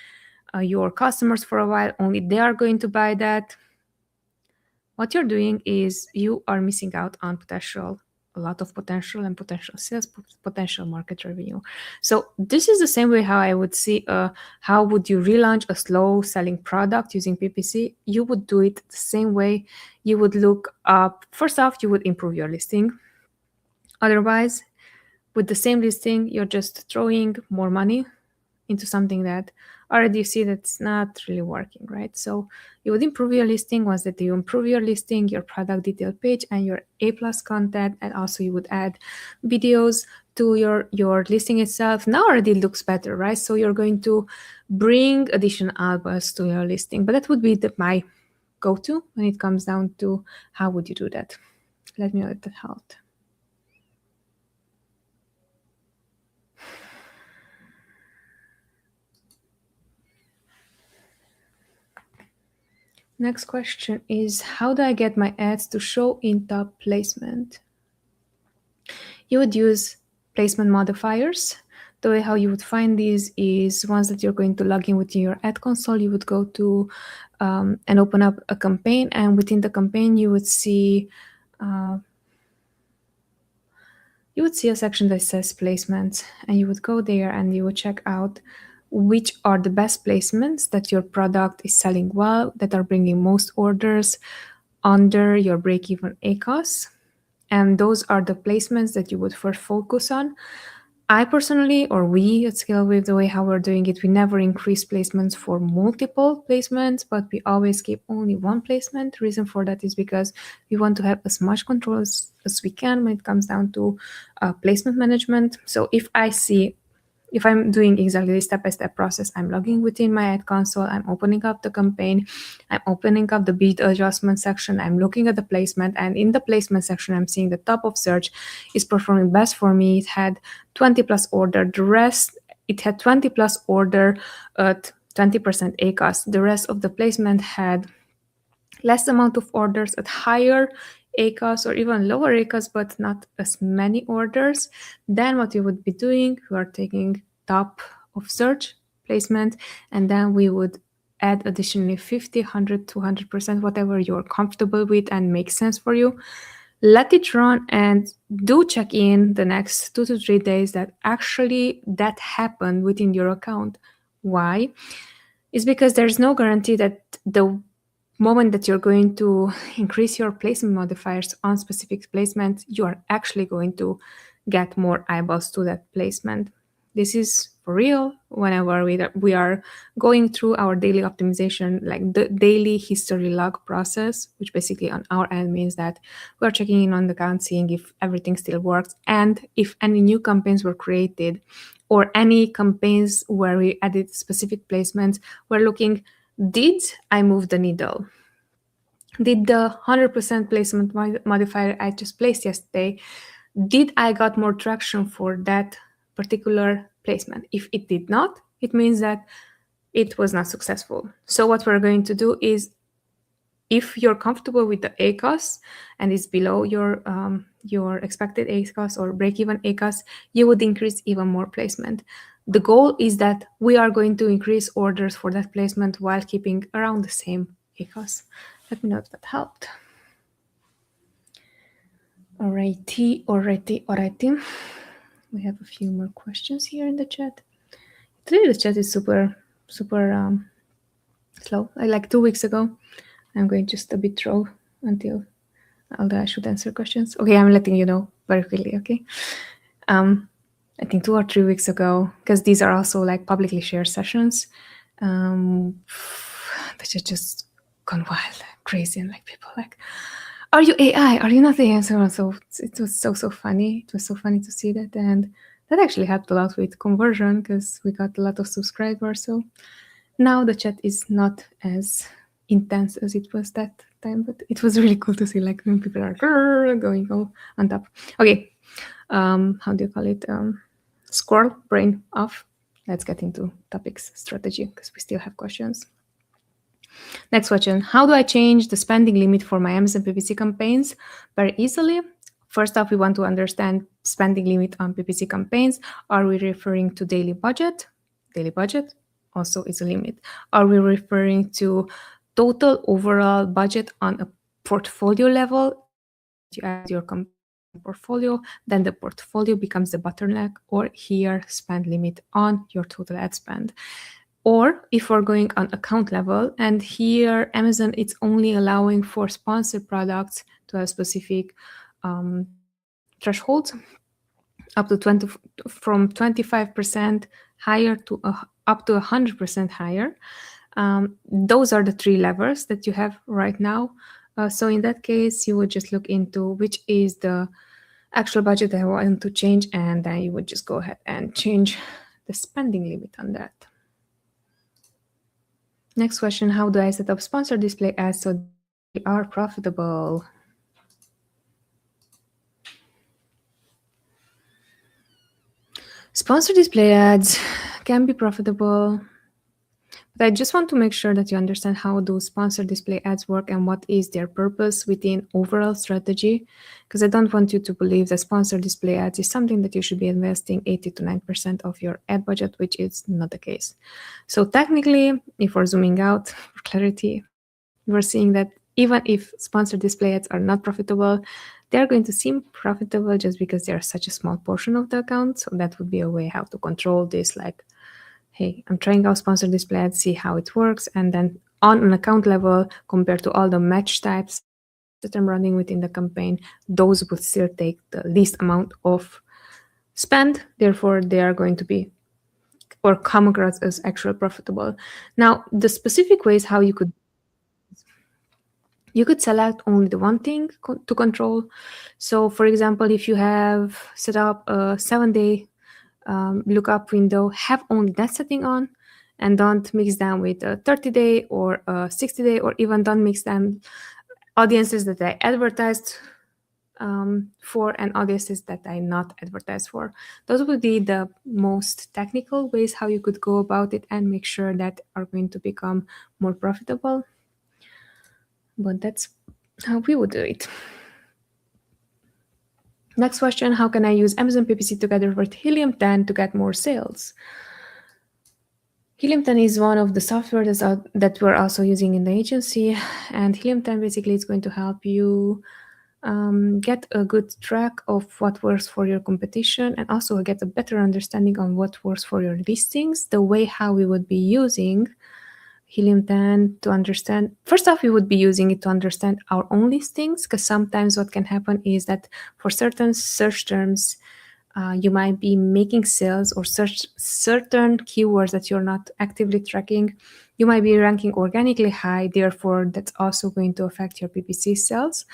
your customers for a while, only they are going to buy that. What you're doing is you are missing out on a lot of potential and potential sales, potential market revenue. So this is the same way how I would see how would you relaunch a slow selling product using PPC. You would do it the same way. You would look up, first off, you would improve your listing. Otherwise, with the same listing, you're just throwing more money into something that already you see that's not really working, right? So you would improve your listing. Once that you improve your listing, your product detail page and your A+ content, and also you would add videos to your listing itself. Now already looks better, right? So you're going to bring additional eyeballs to your listing, but that would be my go-to when it comes down to how would you do that. Let me know if that helped. Next question is, how do I get my ads to show in top placement? You would use placement modifiers. The way how you would find these is once that you're going to log in within your ad console, you would go to and open up a campaign, and within the campaign you would see a section that says placements, and you would go there and you would check out which are the best placements that your product is selling well, that are bringing most orders under your break-even ACOS. And those are the placements that you would first focus on. I personally, or we at Scale with the way how we're doing it, we never increase placements for multiple placements, but we always keep only one placement. The reason for that is because we want to have as much control as we can when it comes down to placement management. So if I'm doing exactly this step-by-step process, I'm logging within my ad console, I'm opening up the campaign, I'm opening up the bid adjustment section, I'm looking at the placement, and in the placement section, I'm seeing the top of search is performing best for me. It had 20 plus order. The rest, it had 20 plus order at 20% ACOS. The rest of the placement had less amount of orders at higher ACOS or even lower ACOS, but not as many orders. Then what you would be doing, you are taking top of search placement, and then we would add additionally 50, 100, 200%, whatever you're comfortable with and makes sense for you. Let it run and do check in the next 2 to 3 days that actually that happened within your account. Why? It's because there's no guarantee that the moment that you're going to increase your placement modifiers on specific placement, you are actually going to get more eyeballs to that placement. This is for real whenever we are going through our daily optimization, like the daily history log process, which basically on our end means that we're checking in on the account, seeing if everything still works and if any new campaigns were created or any campaigns where we added specific placements. We're looking, did I move the needle? Did the 100% placement modifier I just placed yesterday, did I got more traction for that particular placement? If it did not, it means that it was not successful. So what we're going to do is, if you're comfortable with the ACOS and it's below your expected ACOS or break-even ACOS, you would increase even more placement. The goal is that we are going to increase orders for that placement while keeping around the same ACOS. Let me know if that helped. Alrighty. We have a few more questions here in the chat. Today the chat is super slow. Like 2 weeks ago. I'm going just a bit slow until although I should answer questions. Okay, I'm letting you know very quickly, okay? I think 2 or 3 weeks ago, because these are also like publicly shared sessions, which have just gone wild, crazy, and like people like, are you AI? Are you not AI? So it was so funny. It was so funny to see that, and that actually helped a lot with conversion because we got a lot of subscribers. So now the chat is not as intense as it was that time, but it was really cool to see like when people are going all on top. Okay, how do you call it? Squirrel brain off. Let's get into topics strategy because we still have questions. Next question, how do I change the spending limit for my Amazon PPC campaigns? Very easily. First off, we want to understand spending limit on PPC campaigns. Are we referring to daily budget? Daily budget also is a limit. Are we referring to total overall budget on a portfolio level? You add your portfolio, then the portfolio becomes the bottleneck, or here spend limit on your total ad spend. Or if we're going on account level, and here Amazon, it's only allowing for sponsored products to have specific thresholds up to 20, from 25% higher to up to 100% higher. Those are the 3 levers that you have right now. So in that case, you would just look into which is the actual budget that I want to change, and then you would just go ahead and change the spending limit on that. Next question, how do I set up sponsored display ads so they are profitable? Sponsored display ads can be profitable, But I just want to make sure that you understand how those sponsored display ads work and what is their purpose within overall strategy. Because I don't want you to believe that sponsored display ads is something that you should be investing 80 to 9% of your ad budget, which is not the case. So technically, if we're zooming out for clarity, we're seeing that even if sponsored display ads are not profitable, they're going to seem profitable just because they are such a small portion of the account. So that would be a way how to control this, like, hey, I'm trying out sponsored display ads, see how it works. And then on an account level, compared to all the match types that I'm running within the campaign, those would still take the least amount of spend. Therefore, they are going to be or come across as actually profitable. Now, the specific ways how you could select only the one thing to control. So, for example, if you have set up a 7-day lookup window, have only that setting on, and don't mix them with a 30-day or a 60-day, or even don't mix them audiences that I advertised for and audiences that I not advertised for. Those would be the most technical ways how you could go about it and make sure that are going to become more profitable. But that's how we would do it. Next question, how can I use Amazon PPC together with Helium 10 to get more sales? Helium 10 is one of the software that we're also using in the agency, and Helium 10 basically is going to help you get a good track of what works for your competition and also get a better understanding on what works for your listings. The way how we would be using Helium 10 to understand, first off, we would be using it to understand our own listings, because sometimes what can happen is that for certain search terms, you might be making sales or search certain keywords that you're not actively tracking. You might be ranking organically high, therefore that's also going to affect your PPC sales.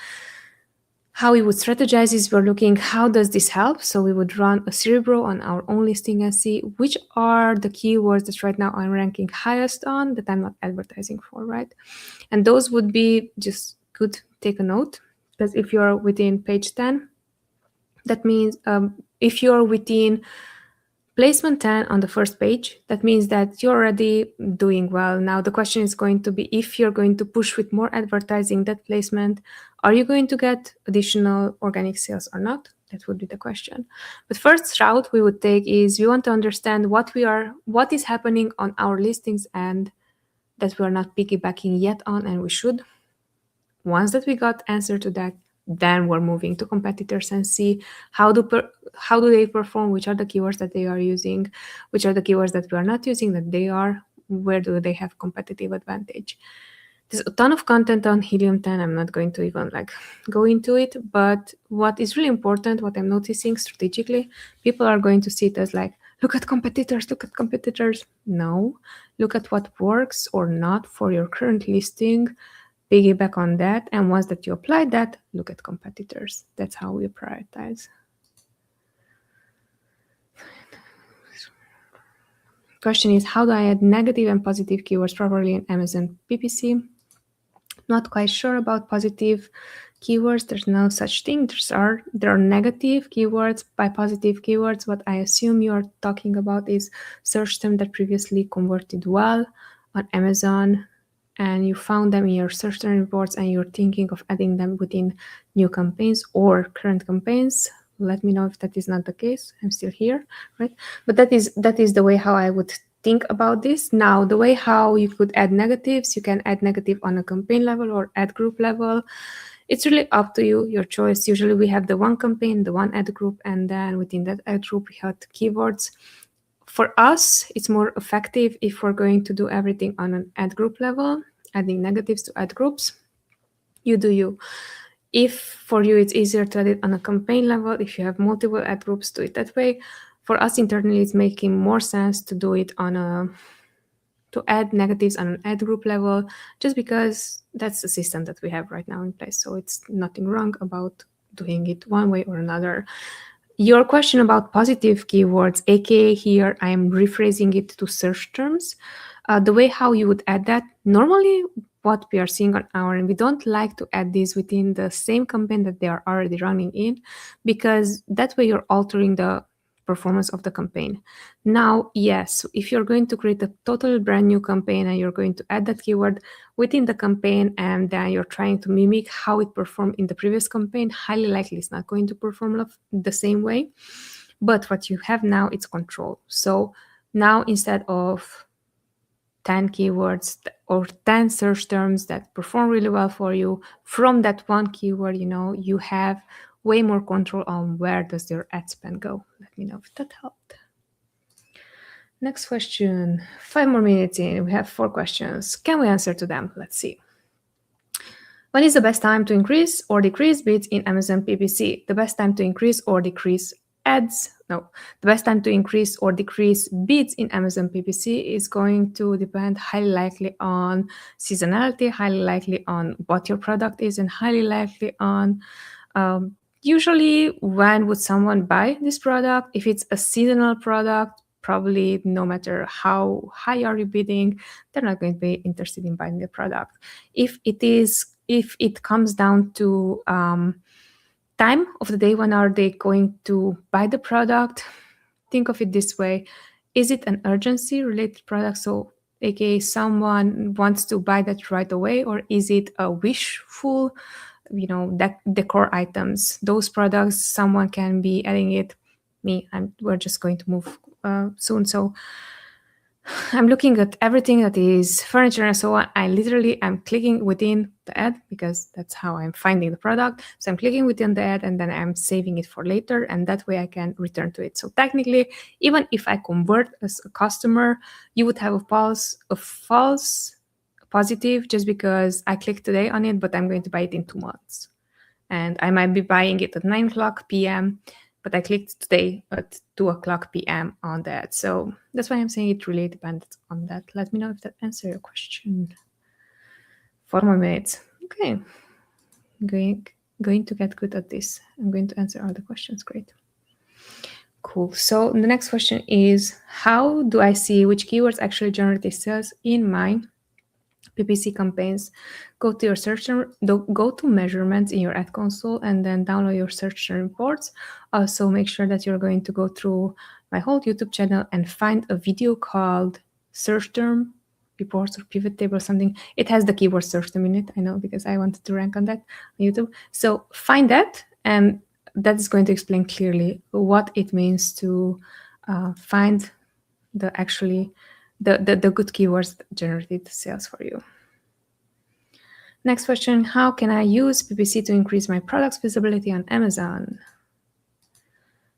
How we would strategize is we're looking how does this help. So we would run a cerebro on our own listing and see which are the keywords that right now I'm ranking highest on that I'm not advertising for, right? And those would be just good, take a note, because if you're within page 10, that means if you're within placement 10 on the first page, that means that you're already doing well. Now the question is going to be, if you're going to push with more advertising that placement, are you going to get additional organic sales or not? That would be the question. But first route we would take is we want to understand what is happening on our listings and that we're not piggybacking yet on, and we should. Once that we got answer to that, then we're moving to competitors and see how do they perform, which are the keywords that they are using, which are the keywords that we are not using that they are, where do they have competitive advantage. There's a ton of content on Helium 10. I'm not going to even go into it, but what is really important, what I'm noticing strategically, people are going to see it as look at competitors. No, look at what works or not for your current listing, piggyback on that, and once that you apply that, look at competitors. That's how we prioritize. Question is, how do I add negative and positive keywords properly in Amazon PPC? Not quite sure about positive keywords. There's no such thing. There are negative keywords. By positive keywords, what I assume you're talking about is search terms that previously converted well on Amazon, and you found them in your search term reports and you're thinking of adding them within new campaigns or current campaigns. Let me know if that is not the case. I'm still here, right? But that is the way how I would think about this. Now, the way how you could add negatives, you can add negative on a campaign level or ad group level. It's really up to you, your choice. Usually we have the one campaign, the one ad group, and then within that ad group we have keywords. For us, it's more effective if we're going to do everything on an ad group level, adding negatives to ad groups. You do you. If for you it's easier to add it on a campaign level, if you have multiple ad groups, do it that way. For us internally, it's making more sense to do it to add negatives on an ad group level, just because that's the system that we have right now in place. So it's nothing wrong about doing it one way or another. Your question about positive keywords, aka here I'm rephrasing it to search terms. The way how you would add that, normally what we are seeing on our end, we don't like to add these within the same campaign that they are already running in, because that way you're altering the performance of the campaign. Now, yes, if you're going to create a total brand new campaign and you're going to add that keyword within the campaign and then you're trying to mimic how it performed in the previous campaign, highly likely it's not going to perform the same way. But what you have now, it's control. So now instead of 10 keywords or 10 search terms that perform really well for you from that one keyword, you have way more control on where does your ad spend go. Let me know if that helped. Next question. 5 more minutes in. We have 4 questions. Can we answer to them? Let's see. When is the best time to increase or decrease bids in Amazon PPC? The best time to increase or decrease ads? No. The best time to increase or decrease bids in Amazon PPC is going to depend highly likely on seasonality, highly likely on what your product is, and highly likely on usually when would someone buy this product. If it's a seasonal product, probably no matter how high are you bidding, they're not going to be interested in buying the product. If it comes down to time of the day, when are they going to buy the product, think of it this way. Is it an urgency related product? So aka someone wants to buy that right away, or is it a wishful, that decor items, those products, someone can be adding it. We're just going to move soon. So I'm looking at everything that is furniture and so on. I'm clicking within the ad because that's how I'm finding the product. So I'm clicking within the ad and then I'm saving it for later, and that way I can return to it. So technically, even if I convert as a customer, you would have a false positive just because I clicked today on it, but I'm going to buy it in 2 months. And I might be buying it at 9 o'clock p.m., but I clicked today at 2 o'clock p.m. on that. So that's why I'm saying it really depends on that. Let me know if that answers your question. 4 more minutes. Okay. Going to get good at this. I'm going to answer all the questions. Great. Cool. So the next question is, how do I see which keywords actually generate sales in my PPC campaigns? Go to your search term, go to measurements in your ad console, and then download your search term reports. Also, make sure that you're going to go through my whole YouTube channel and find a video called search term reports or pivot table or something. It has the keyword search term in it, I know, because I wanted to rank on that on YouTube. So find that, and that is going to explain clearly what it means to find the good keywords that generated sales for you. Next question, how can I use PPC to increase my product's visibility on Amazon?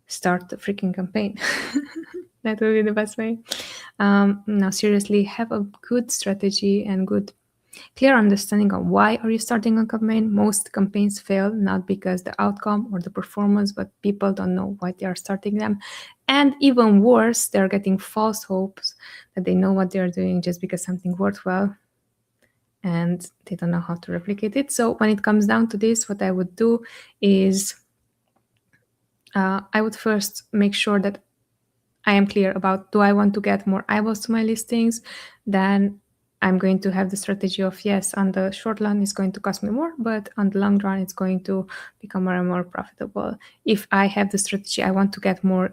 Start the freaking campaign. That will be the best way. Now, seriously, have a good strategy and good, clear understanding of why are you starting a campaign. Most campaigns fail, not because the outcome or the performance, but people don't know why they are starting them. And even worse, they're getting false hopes that they know what they're doing just because something worked well, and they don't know how to replicate it. So when it comes down to this, what I would do is I would first make sure that I am clear about, do I want to get more eyeballs to my listings? Then I'm going to have the strategy of, yes, on the short run, it's going to cost me more, but on the long run, it's going to become more and more profitable. If I have the strategy, I want to get more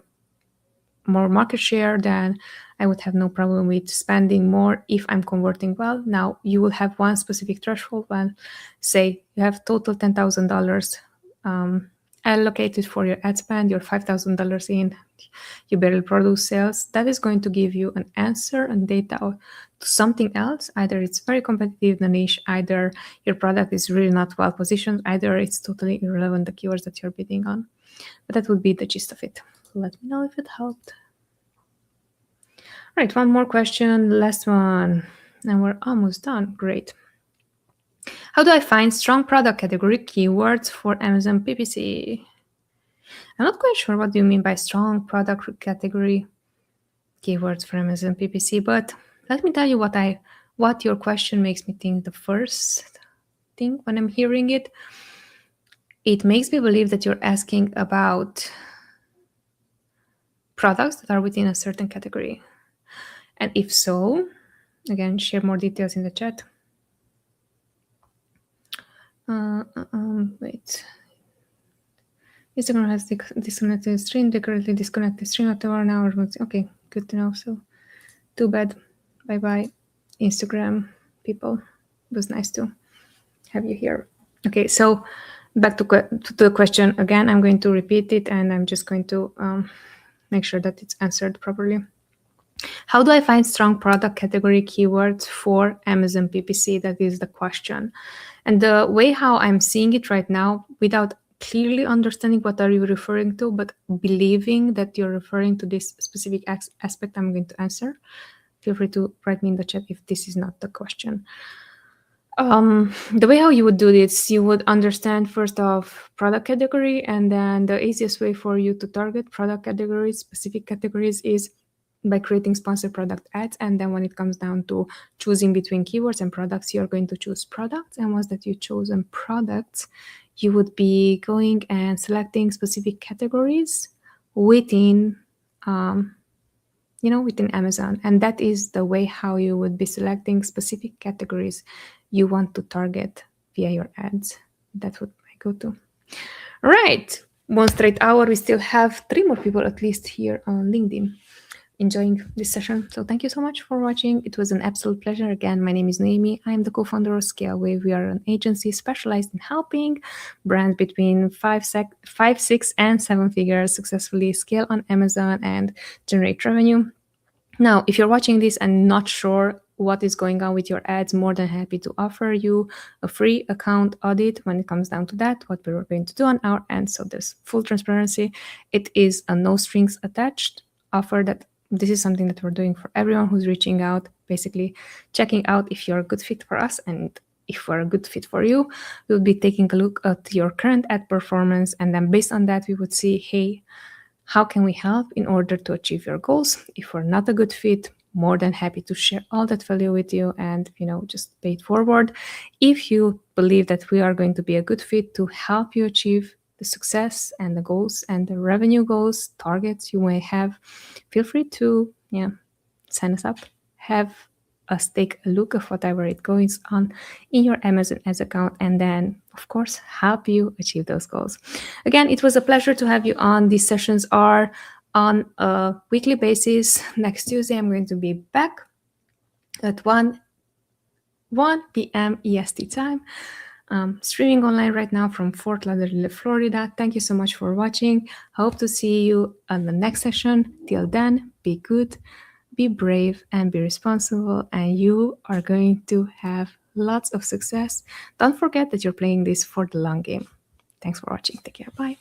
market share, then I would have no problem with spending more if I'm converting well. Now, you will have one specific threshold when, say, you have total $10,000 allocated for your ad spend, you're $5,000 in, you barely produce sales. That is going to give you an answer and data to something else. Either it's very competitive, the niche, either your product is really not well positioned, either it's totally irrelevant, the keywords that you're bidding on. But that would be the gist of it. Let me know if it helped. All right, one more question, last one, and we're almost done. Great. How do I find strong product category keywords for Amazon PPC? I'm not quite sure what you mean by strong product category keywords for Amazon PPC, but let me tell you what your question makes me think. The first thing when I'm hearing it, it makes me believe that you're asking about products that are within a certain category. And if so, again, share more details in the chat. Wait. Instagram has disconnected stream, currently disconnected stream after 1 hour. Okay, good to know. So, too bad. Bye bye, Instagram people. It was nice to have you here. Okay, so back to the question again. I'm going to repeat it, and I'm just going to make sure that it's answered properly. How do I find strong product category keywords for Amazon PPC? That is the question. And the way how I'm seeing it right now, without clearly understanding what are you referring to, but believing that you're referring to this specific aspect, I'm going to answer. Feel free to write me in the chat if this is not the question. The way how you would do this, you would understand first of product category, and then the easiest way for you to target product categories, specific categories, is by creating sponsored product ads. And then when it comes down to choosing between keywords and products, you're going to choose products. And once that you've chosen products, you would be going and selecting specific categories within within Amazon. And that is the way how you would be selecting specific categories you want to target via your ads. That's what I go to. All right, 1 straight hour. We still have 3 more people at least here on LinkedIn enjoying this session. So thank you so much for watching. It was an absolute pleasure. Again, my name is Noemi. I am the co-founder of Scaleway. We are an agency specialized in helping brands between 5, 6, and 7 figures successfully scale on Amazon and generate revenue. Now, if you're watching this and not sure what is going on with your ads, more than happy to offer you a free account audit when it comes down to that, what we're going to do on our end. So there's full transparency. It is a no strings attached offer that this is something that we're doing for everyone who's reaching out, basically checking out if you're a good fit for us, and if we're a good fit for you, we'll be taking a look at your current ad performance, and then based on that, we would see, hey, how can we help in order to achieve your goals? If we're not a good fit, more than happy to share all that value with you and, just pay it forward. If you believe that we are going to be a good fit to help you achieve the success and the goals and the revenue goals, targets you may have, feel free to sign us up, have us take a look of whatever it goes on in your Amazon ads account, and then of course help you achieve those goals. Again, it was a pleasure to have you on. These sessions are on a weekly basis. Next Tuesday I'm going to be back at 1 p.m. EST time. Streaming online right now from Fort Lauderdale, Florida. Thank you so much for watching. Hope to see you on the next session. Till then, be good, be brave, and be responsible, and you are going to have lots of success. Don't forget that you're playing this for the long game. Thanks for watching. Take care. Bye.